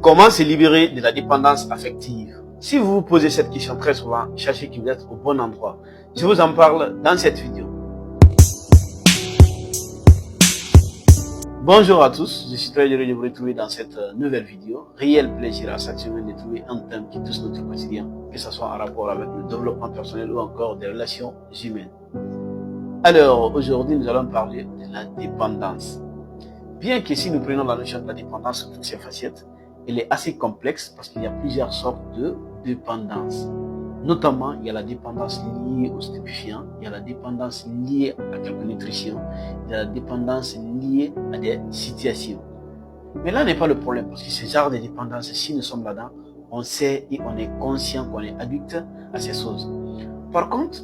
Comment se libérer de la dépendance affective? Si vous vous posez cette question très souvent, sachez que vous êtes au bon endroit. Je vous en parle dans cette vidéo. Bonjour à tous, je suis très heureux de vous retrouver dans cette nouvelle vidéo. Réel plaisir à chaque semaine de trouver un thème qui touche notre quotidien, que ce soit en rapport avec le développement personnel ou encore des relations humaines. Alors, aujourd'hui, nous allons parler de la dépendance. Bien que si nous prenons la notion de la dépendance sous toutes ses facettes, elle est assez complexe parce qu'il y a plusieurs sortes de dépendance. Notamment, il y a la dépendance liée aux stupéfiants, il y a la dépendance liée à quelque nutrition, il y a la dépendance liée à des situations. Mais là n'est pas le problème parce que ce genre de dépendance, si nous sommes là-dedans, on sait et on est conscient qu'on est addict à ces choses. Par contre,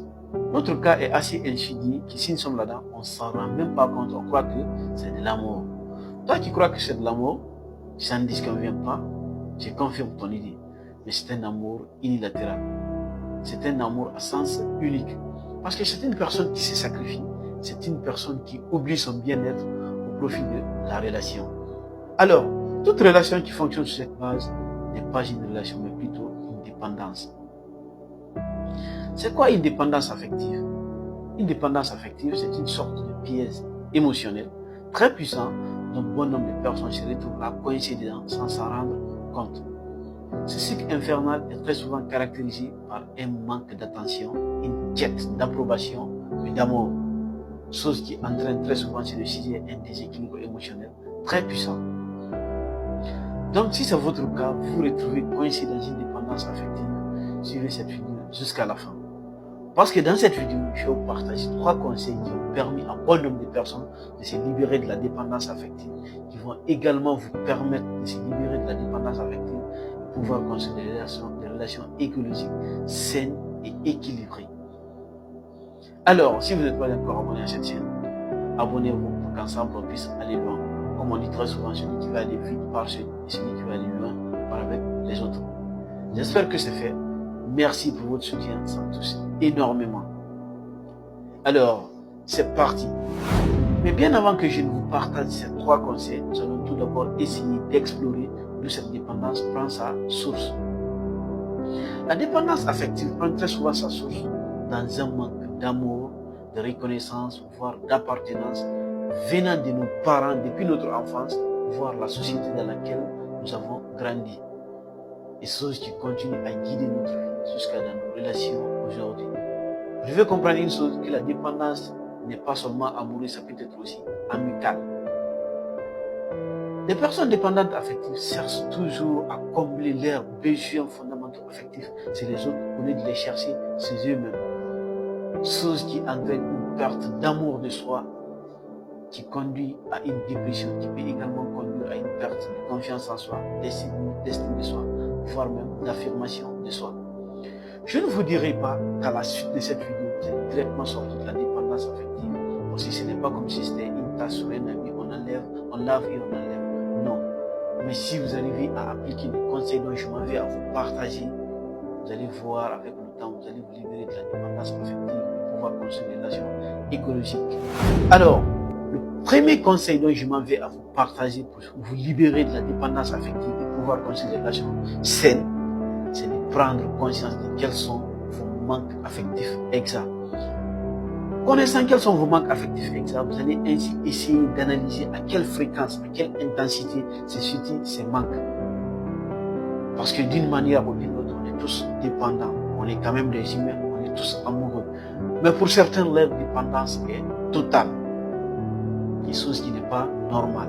notre cas est assez insidieux que si nous sommes là-dedans, on ne s'en rend même pas compte, on croit que c'est de l'amour. Toi qui crois que c'est de l'amour, ça ne disconvient pas, je confirme ton idée. Mais c'est un amour unilatéral. C'est un amour à sens unique. Parce que c'est une personne qui se sacrifie. C'est une personne qui oublie son bien-être au profit de la relation. Alors, toute relation qui fonctionne sur cette base n'est pas une relation, mais plutôt une dépendance. C'est quoi une dépendance affective? Une dépendance affective, c'est une sorte de piège émotionnel très puissant dont bon nombre de personnes se retrouvent à coincer dedans sans s'en rendre compte. Ce cycle infernal est très souvent caractérisé par un manque d'attention, une quête d'approbation et d'amour, chose qui entraîne très souvent chez le sujet un déséquilibre émotionnel très puissant. Donc si c'est votre cas, vous vous retrouvez coincé dans une dépendance affective, suivez cette vidéo jusqu'à la fin. Parce que dans cette vidéo, je vais vous partager 3 conseils qui ont permis à bon nombre de personnes de se libérer de la dépendance affective, qui vont également vous permettre de se libérer de la dépendance affective et pouvoir construire des relations écologiques saines et équilibrées. Alors, si vous n'êtes pas encore abonné à cette chaîne, abonnez-vous pour qu'ensemble on puisse aller loin. Comme on dit très souvent, celui qui va aller vite part seul et celui qui va aller loin part avec les autres. J'espère que c'est fait. Merci pour votre soutien, ça me touche énormément. Alors, c'est parti. Mais bien avant que je ne vous partage ces 3 conseils, nous allons tout d'abord essayer d'explorer d'où cette dépendance prend sa source. La dépendance affective prend très souvent sa source dans un manque d'amour, de reconnaissance, voire d'appartenance venant de nos parents depuis notre enfance, voire la société dans laquelle nous avons grandi. Et choses qui continuent à guider notre vie jusqu'à dans nos relations aujourd'hui. Je veux comprendre une chose, que la dépendance n'est pas seulement amoureuse, ça peut être aussi amicale. Les personnes dépendantes affectives cherchent toujours à combler leurs besoins fondamentaux affectifs chez les autres au lieu de les chercher chez eux-mêmes. Chose qui entraîne une perte d'amour de soi, qui conduit à une dépression, qui peut également conduire à une perte de confiance en soi, d'estime de soi, voire même d'affirmation de soi. Je ne vous dirai pas qu'à la suite de cette vidéo, vous êtes directement sorti de la dépendance affective, parce que ce n'est pas comme si c'était une tasse sur un ami, on lave et on enlève. Non. Mais si vous arrivez à appliquer les conseils dont je m'en vais à vous partager, vous allez voir avec le temps, vous allez vous libérer de la dépendance affective et pouvoir construire des relations écologiques. Alors, le premier conseil dont je m'en vais à vous partager pour vous libérer de la dépendance affective et pouvoir construire des relations saines, c'est de prendre conscience de quels sont vos manques affectifs exacts. Connaissant quels sont vos manques affectifs exacts, vous allez ainsi essayer d'analyser à quelle fréquence, à quelle intensité se situent ces manques. Parce que d'une manière ou d'une autre, on est tous dépendants. On est quand même des humains, on est tous amoureux. Mais pour certains, leur dépendance est totale. Quelque chose qui n'est pas normal.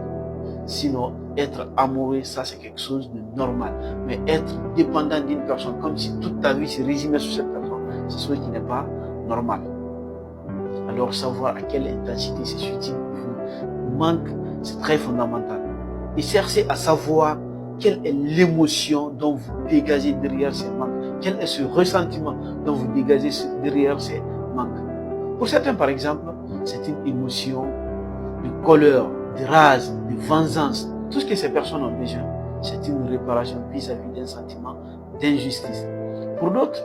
Sinon, être amoureux, ça c'est quelque chose de normal. Mais être dépendant d'une personne, comme si toute ta vie se résumait sur cette personne, c'est ce qui n'est pas normal. Alors savoir à quelle intensité se situe vous manque, c'est très fondamental. Et chercher à savoir quelle est l'émotion dont vous dégagez derrière ces manques. Quel est ce ressentiment dont vous dégagez derrière ces manques. Pour certains, par exemple, c'est une émotion de colère, de rage, de vengeance. Tout ce que ces personnes ont besoin, c'est une réparation vis-à-vis d'un sentiment d'injustice. Pour d'autres,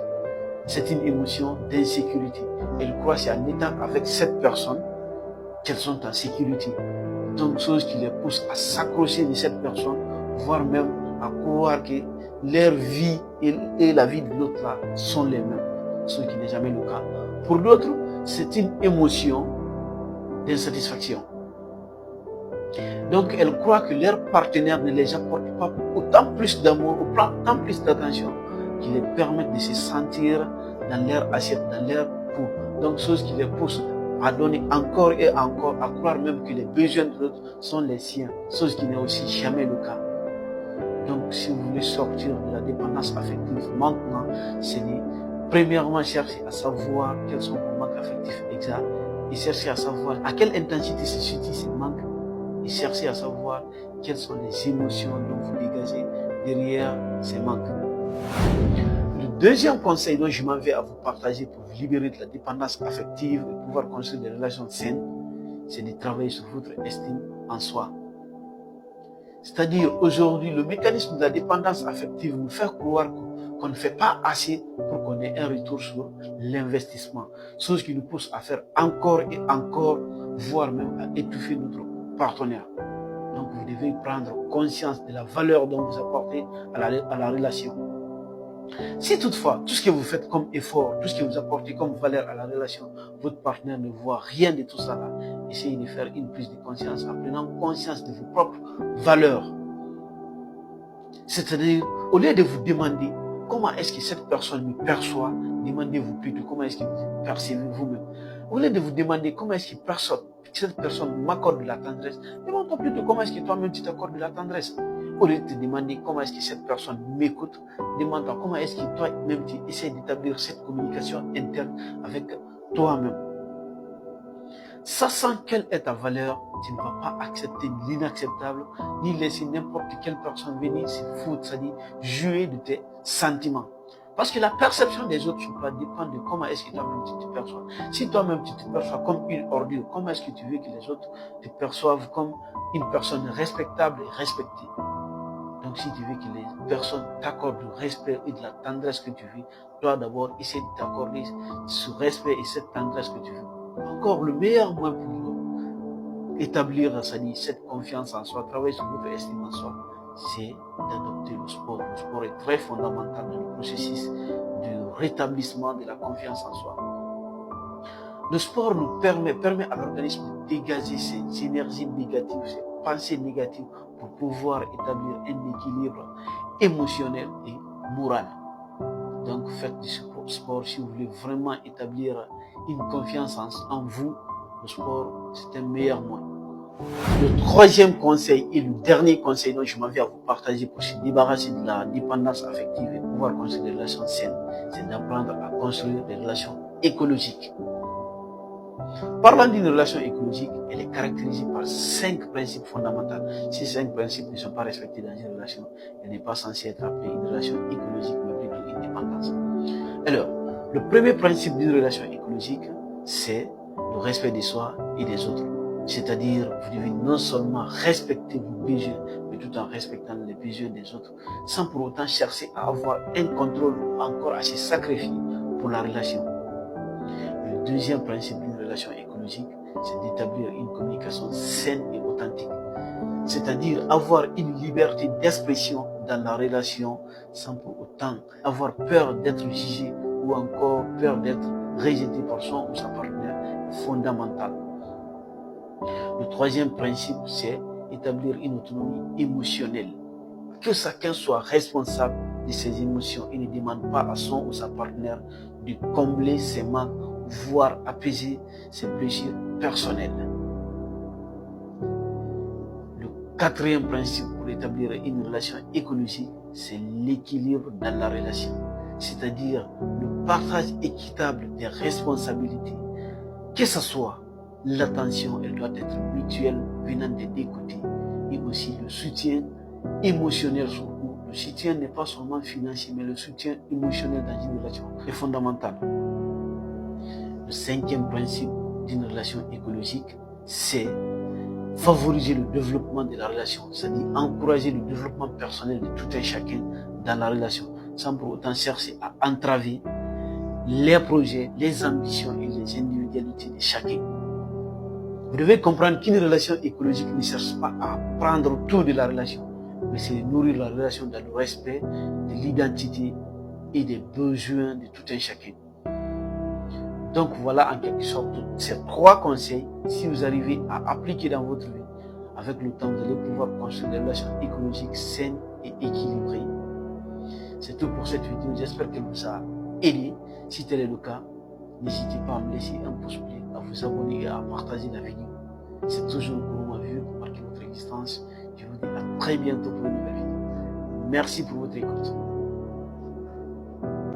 c'est une émotion d'insécurité. Elles croient que c'est en étant avec cette personne qu'elles sont en sécurité. Donc, chose qui les pousse à s'accrocher de cette personne, voire même à croire que leur vie et la vie de l'autre là sont les mêmes, ce qui n'est jamais le cas. Pour d'autres, c'est une émotion d'insatisfaction. Donc, elles croient que leur partenaire ne les apporte pas autant plus d'amour, autant plus d'attention, qui les permettent de se sentir dans leur assiette, dans leur peau. Donc, chose qui les pousse à donner encore et encore, à croire même que les besoins de l'autre sont les siens, chose qui n'est aussi jamais le cas. Donc, si vous voulez sortir de la dépendance affective maintenant, c'est de, premièrement, chercher à savoir quels sont vos manques affectifs exacts et chercher à savoir à quelle intensité se situent ces manques et chercher à savoir quelles sont les émotions dont vous dégagez derrière ces manques. Le deuxième conseil dont je m'en vais à vous partager pour vous libérer de la dépendance affective et pouvoir construire des relations saines, c'est de travailler sur votre estime en soi. C'est-à-dire, aujourd'hui, le mécanisme de la dépendance affective nous fait croire qu'on ne fait pas assez pour qu'on ait un retour sur l'investissement. Chose qui nous pousse à faire encore et encore, voire même à étouffer notre partenaire. Donc, vous devez prendre conscience de la valeur dont vous apportez à la relation. Si toutefois, tout ce que vous faites comme effort, tout ce que vous apportez comme valeur à la relation, votre partenaire ne voit rien de tout ça là, essayez de faire une prise de conscience en prenant conscience de vos propres valeurs. C'est-à-dire, au lieu de vous demander comment est-ce que cette personne me perçoit, demandez-vous plutôt comment est-ce que vous percevez vous-même. Au lieu de vous demander comment est-ce que cette personne m'accorde de la tendresse, demande-toi plutôt comment est-ce que toi-même tu t'accordes de la tendresse. Au lieu de te demander comment est-ce que cette personne m'écoute, demande-toi comment est-ce que toi-même tu essaies d'établir cette communication interne avec toi-même. Sachant quelle est ta valeur, tu ne vas pas accepter l'inacceptable, ni laisser n'importe quelle personne venir se foutre, c'est-à-dire jouer de tes sentiments. Parce que la perception des autres sur toi dépend de comment est-ce que toi-même tu te perçois. Si toi-même tu te perçois comme une ordure, comment est-ce que tu veux que les autres te perçoivent comme une personne respectable et respectée? Donc si tu veux que les personnes t'accordent du respect et de la tendresse que tu veux, toi d'abord essaie de t'accorder ce respect et cette tendresse que tu veux. Encore le meilleur moyen pour établir cette confiance en soi, travailler sur votre estime en soi, c'est d'adopter le sport. Le sport est très fondamental dans le processus du rétablissement de la confiance en soi. Le sport nous permet à l'organisme de dégager ces énergies négatives, ces pensées négatives pour pouvoir établir un équilibre émotionnel et moral. Donc faites du sport si vous voulez vraiment établir une confiance en vous. Le sport, c'est un meilleur moyen. Le troisième conseil et le dernier conseil dont je m'en vais à vous partager pour se débarrasser de la dépendance affective et pouvoir construire des relations saines, c'est d'apprendre à construire des relations écologiques. Parlant d'une relation écologique, elle est caractérisée par 5 principes fondamentaux. Si 5 principes ne sont pas respectés dans une relation, elle n'est pas censée être appelée une relation écologique, mais plutôt une dépendance. Alors, le premier principe d'une relation écologique, c'est le respect de soi et des autres. C'est-à-dire, vous devez non seulement respecter vos besoins, mais tout en respectant les besoins des autres, sans pour autant chercher à avoir un contrôle encore assez sacrifié pour la relation. Le deuxième principe d'une relation écologique, c'est d'établir une communication saine et authentique. C'est-à-dire avoir une liberté d'expression dans la relation sans pour autant avoir peur d'être jugé ou encore peur d'être rejeté par son ou sa partenaire fondamental. Le troisième principe, c'est établir une autonomie émotionnelle. Que chacun soit responsable de ses émotions et ne demande pas à son ou sa partenaire de combler ses manques, voire apaiser ses plaisirs personnels. Le quatrième principe pour établir une relation écologique, c'est l'équilibre dans la relation. C'est-à-dire le partage équitable des responsabilités. Que ce soit l'attention, elle doit être mutuelle venant des deux côtés. Et aussi le soutien émotionnel surtout. Le soutien n'est pas seulement financier, mais le soutien émotionnel dans une relation est fondamental. Le cinquième principe d'une relation écologique, c'est favoriser le développement de la relation, c'est-à-dire encourager le développement personnel de tout un chacun dans la relation, sans pour autant chercher à entraver les projets, les ambitions et les individualités de chacun. Vous devez comprendre qu'une relation écologique ne cherche pas à prendre tout de la relation, mais c'est nourrir la relation dans le respect de l'identité et des besoins de tout un chacun. Donc voilà en quelque sorte ces 3 conseils. Si vous arrivez à appliquer dans votre vie, avec le temps, vous allez pouvoir construire des relations écologiques saines et équilibrées. C'est tout pour cette vidéo. J'espère qu'elle vous a aidé. Si tel est le cas, n'hésitez pas à me laisser un pouce bleu, à vous abonner et à partager la vidéo. C'est toujours le moment vu pour marquer votre existence. Je vous dis à très bientôt pour une nouvelle vidéo. Merci pour votre écoute.